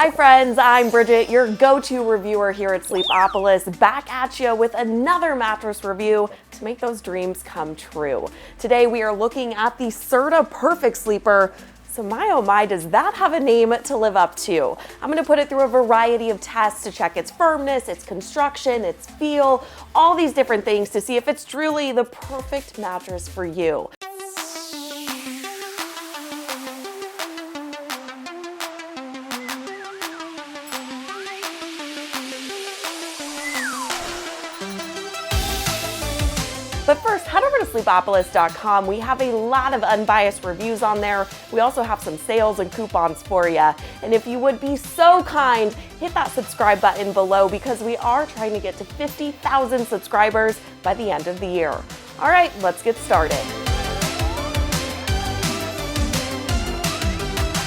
Hi friends, I'm Bridget, your go-to reviewer here at Sleepopolis, back at you with another mattress review to make those dreams come true. Today we are looking at the Serta Perfect Sleeper. So my oh my, does that have a name to live up to? I'm gonna put it through a variety of tests to check its firmness, its construction, its feel, all these different things to see if it's truly the perfect mattress for you. But first, head over to sleepopolis.com. We have a lot of unbiased reviews on there. We also have some sales and coupons for you. And if you would be so kind, hit that subscribe button below because we are trying to get to 50,000 subscribers by the end of the year. All right, let's get started.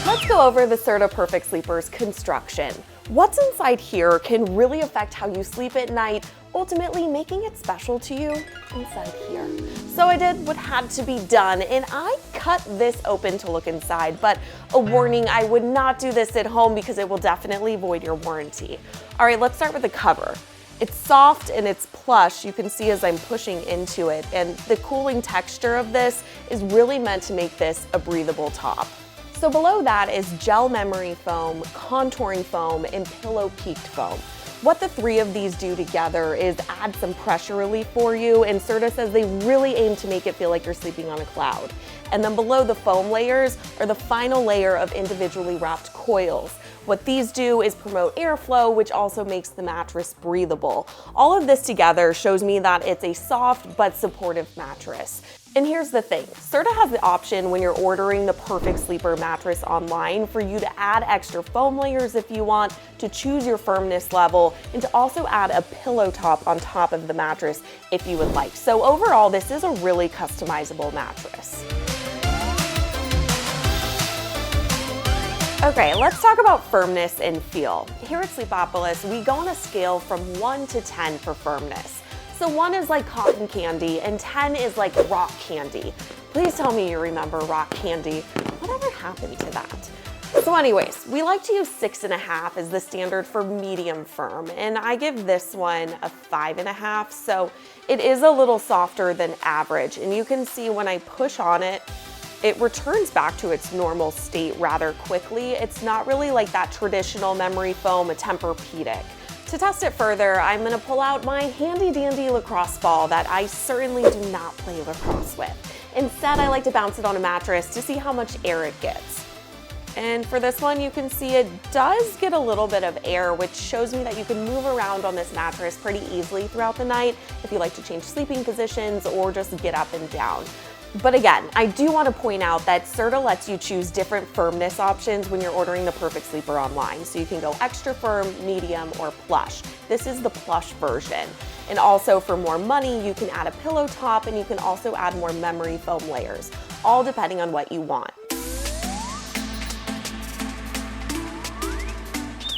Let's go over the Serta Perfect Sleeper's construction. What's inside here can really affect how you sleep at night, ultimately making it special to you inside here. So I did what had to be done and I cut this open to look inside, but a warning, I would not do this at home because it will definitely void your warranty. All right, let's start with the cover. It's soft and it's plush, you can see as I'm pushing into it, and the cooling texture of this is really meant to make this a breathable top. So below that is gel memory foam, contouring foam, and pillow peaked foam. What the three of these do together is add some pressure relief for you, and Serta says they really aim to make it feel like you're sleeping on a cloud. And then below the foam layers are the final layer of individually wrapped coils. What these do is promote airflow, which also makes the mattress breathable. All of this together shows me that it's a soft but supportive mattress. And here's the thing, Serta has the option when you're ordering the Perfect Sleeper mattress online for you to add extra foam layers if you want, to choose your firmness level, and to also add a pillow top on top of the mattress if you would like. So overall, this is a really customizable mattress. Okay, let's talk about firmness and feel. Here at Sleepopolis, we go on a scale from 1 to 10 for firmness. So 1 is like cotton candy and 10 is like rock candy. Please tell me you remember rock candy. Whatever happened to that? So anyways, we like to use 6.5 as the standard for medium firm, and I give this one a 5.5, so it is a little softer than average, and you can see when I push on it, it returns back to its normal state rather quickly. It's not really like that traditional memory foam, a Tempur-Pedic. To test it further, I'm gonna pull out my handy dandy lacrosse ball that I certainly do not play lacrosse with. Instead, I like to bounce it on a mattress to see how much air it gets. And for this one, you can see it does get a little bit of air, which shows me that you can move around on this mattress pretty easily throughout the night if you like to change sleeping positions or just get up and down. But again, I do want to point out that Serta lets you choose different firmness options when you're ordering the Perfect Sleeper online. So you can go extra firm, medium, or plush. This is the plush version. And also for more money, you can add a pillow top and you can also add more memory foam layers, all depending on what you want.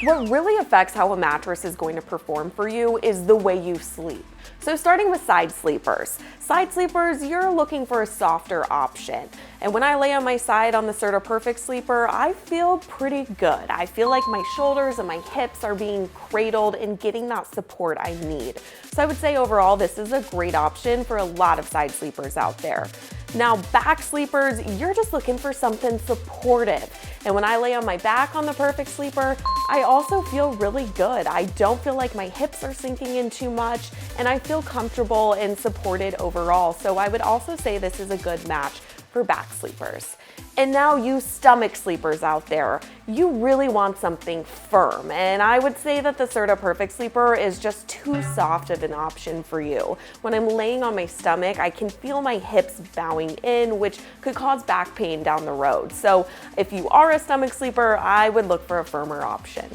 What really affects how a mattress is going to perform for you is the way you sleep. So starting with side sleepers. Side sleepers, you're looking for a softer option. And when I lay on my side on the Serta Perfect Sleeper, I feel pretty good. I feel like my shoulders and my hips are being cradled and getting that support I need. So I would say overall, this is a great option for a lot of side sleepers out there. Now, back sleepers, you're just looking for something supportive. And when I lay on my back on the Perfect Sleeper, I also feel really good. I don't feel like my hips are sinking in too much, and I feel comfortable and supported overall. So I would also say this is a good match for back sleepers. And now you stomach sleepers out there, you really want something firm. And I would say that the Serta Perfect Sleeper is just too soft of an option for you. When I'm laying on my stomach, I can feel my hips bowing in, which could cause back pain down the road. So if you are a stomach sleeper, I would look for a firmer option.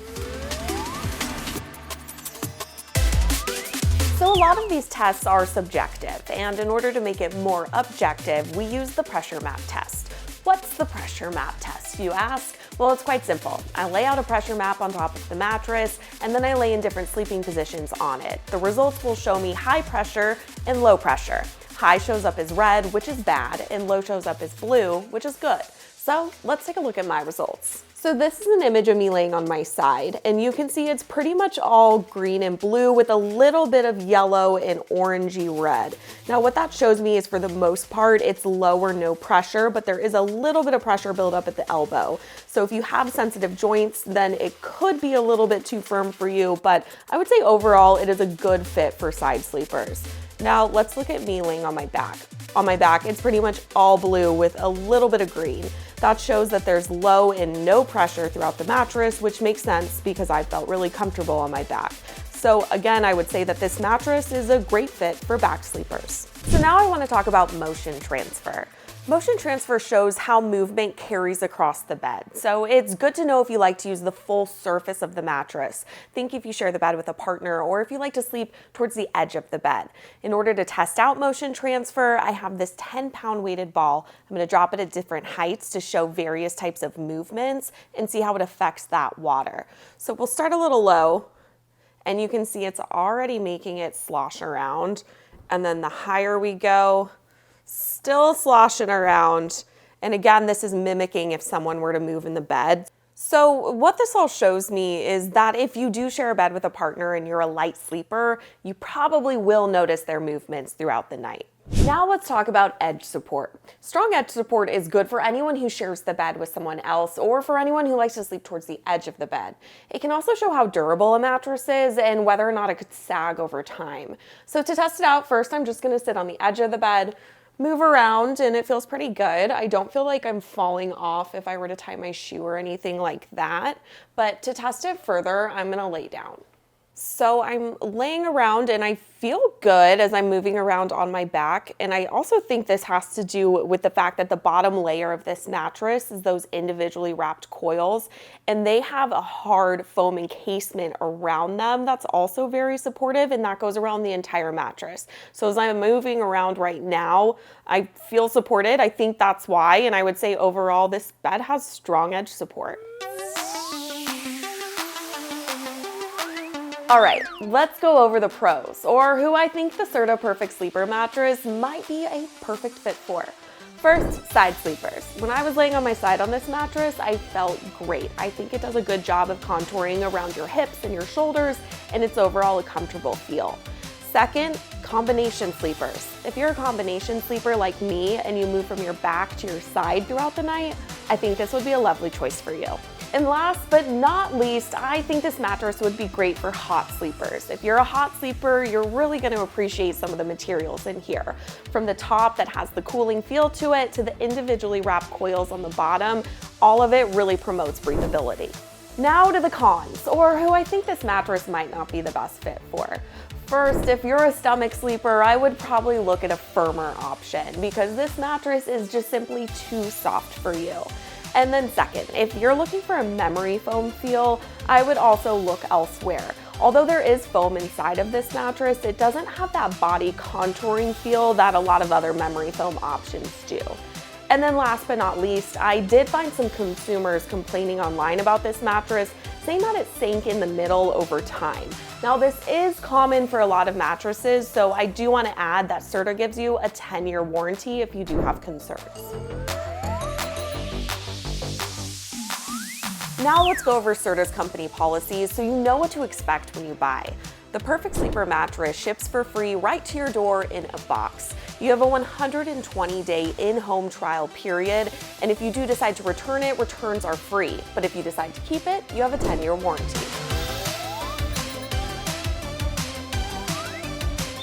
So a lot of these tests are subjective, and in order to make it more objective, we use the pressure mat test. What's the pressure mat test, you ask? Well, it's quite simple. I lay out a pressure map on top of the mattress, and then I lay in different sleeping positions on it. The results will show me high pressure and low pressure. High shows up as red, which is bad, and low shows up as blue, which is good. So let's take a look at my results. So this is an image of me laying on my side, and you can see it's pretty much all green and blue with a little bit of yellow and orangey red. Now what that shows me is for the most part, it's low or no pressure, but there is a little bit of pressure buildup at the elbow. So if you have sensitive joints, then it could be a little bit too firm for you, but I would say overall it is a good fit for side sleepers. Now let's look at me laying on my back. On my back, it's pretty much all blue with a little bit of green. That shows that there's low and no pressure throughout the mattress, which makes sense because I felt really comfortable on my back. So again, I would say that this mattress is a great fit for back sleepers. So now I want to talk about motion transfer. Motion transfer shows how movement carries across the bed. So it's good to know if you like to use the full surface of the mattress. Think if you share the bed with a partner or if you like to sleep towards the edge of the bed. In order to test out motion transfer, I have this 10-pound weighted ball. I'm going to drop it at different heights to show various types of movements and see how it affects that water. So we'll start a little low, and you can see it's already making it slosh around. And then the higher we go, still sloshing around. And again, this is mimicking if someone were to move in the bed. So what this all shows me is that if you do share a bed with a partner and you're a light sleeper, you probably will notice their movements throughout the night. Now let's talk about edge support. Strong edge support is good for anyone who shares the bed with someone else or for anyone who likes to sleep towards the edge of the bed. It can also show how durable a mattress is and whether or not it could sag over time. So to test it out, first I'm just going to sit on the edge of the bed, move around, and it feels pretty good. I don't feel like I'm falling off if I were to tie my shoe or anything like that. But to test it further, I'm going to lay down. So I'm laying around and I feel good as I'm moving around on my back. And I also think this has to do with the fact that the bottom layer of this mattress is those individually wrapped coils, and they have a hard foam encasement around them that's also very supportive, and that goes around the entire mattress. So as I'm moving around right now, I feel supported. I think that's why. And I would say overall, this bed has strong edge support. All right, let's go over the pros, or who I think the Serta Perfect Sleeper mattress might be a perfect fit for. First, side sleepers. When I was laying on my side on this mattress, I felt great. I think it does a good job of contouring around your hips and your shoulders, and it's overall a comfortable feel. Second, combination sleepers. If you're a combination sleeper like me and you move from your back to your side throughout the night, I think this would be a lovely choice for you. And last but not least, I think this mattress would be great for hot sleepers. If you're a hot sleeper, you're really going to appreciate some of the materials in here. From the top that has the cooling feel to it to the individually wrapped coils on the bottom, all of it really promotes breathability. Now to the cons, or who I think this mattress might not be the best fit for. First, if you're a stomach sleeper, I would probably look at a firmer option because this mattress is just simply too soft for you. And then second, if you're looking for a memory foam feel, I would also look elsewhere. Although there is foam inside of this mattress, it doesn't have that body contouring feel that a lot of other memory foam options do. And then last but not least, I did find some consumers complaining online about this mattress, saying that it sank in the middle over time. Now this is common for a lot of mattresses, so I do want to add that Serta gives you a 10-year warranty if you do have concerns. Now let's go over Serta's company policies so you know what to expect when you buy. The Perfect Sleeper mattress ships for free right to your door in a box. You have a 120-day in-home trial period, and if you do decide to return it, returns are free. But if you decide to keep it, you have a 10-year warranty.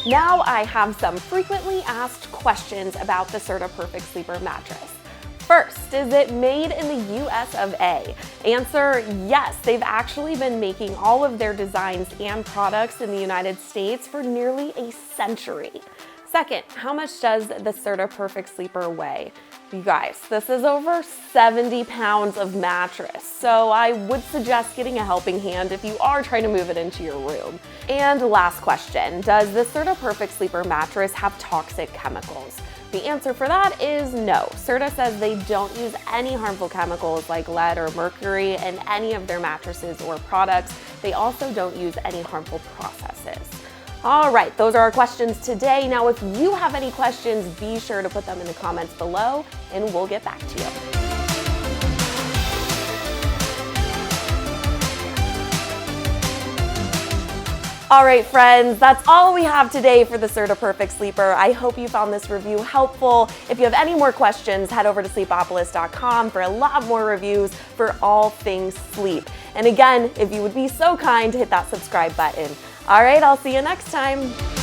Now I have some frequently asked questions about the Serta Perfect Sleeper mattress. First, is it made in the US of A? Answer, yes, they've actually been making all of their designs and products in the United States for nearly a century. Second, how much does the Serta Perfect Sleeper weigh? You guys, this is over 70 pounds of mattress, so I would suggest getting a helping hand if you are trying to move it into your room. And last question, does the Serta Perfect Sleeper mattress have toxic chemicals? The answer for that is no. Serta says they don't use any harmful chemicals like lead or mercury in any of their mattresses or products. They also don't use any harmful processes. All right, those are our questions today. Now, if you have any questions, be sure to put them in the comments below and we'll get back to you. All right, friends, that's all we have today for the Serta Perfect Sleeper. I hope you found this review helpful. If you have any more questions, head over to sleepopolis.com for a lot more reviews for all things sleep. And again, if you would be so kind to hit that subscribe button. All right, I'll see you next time.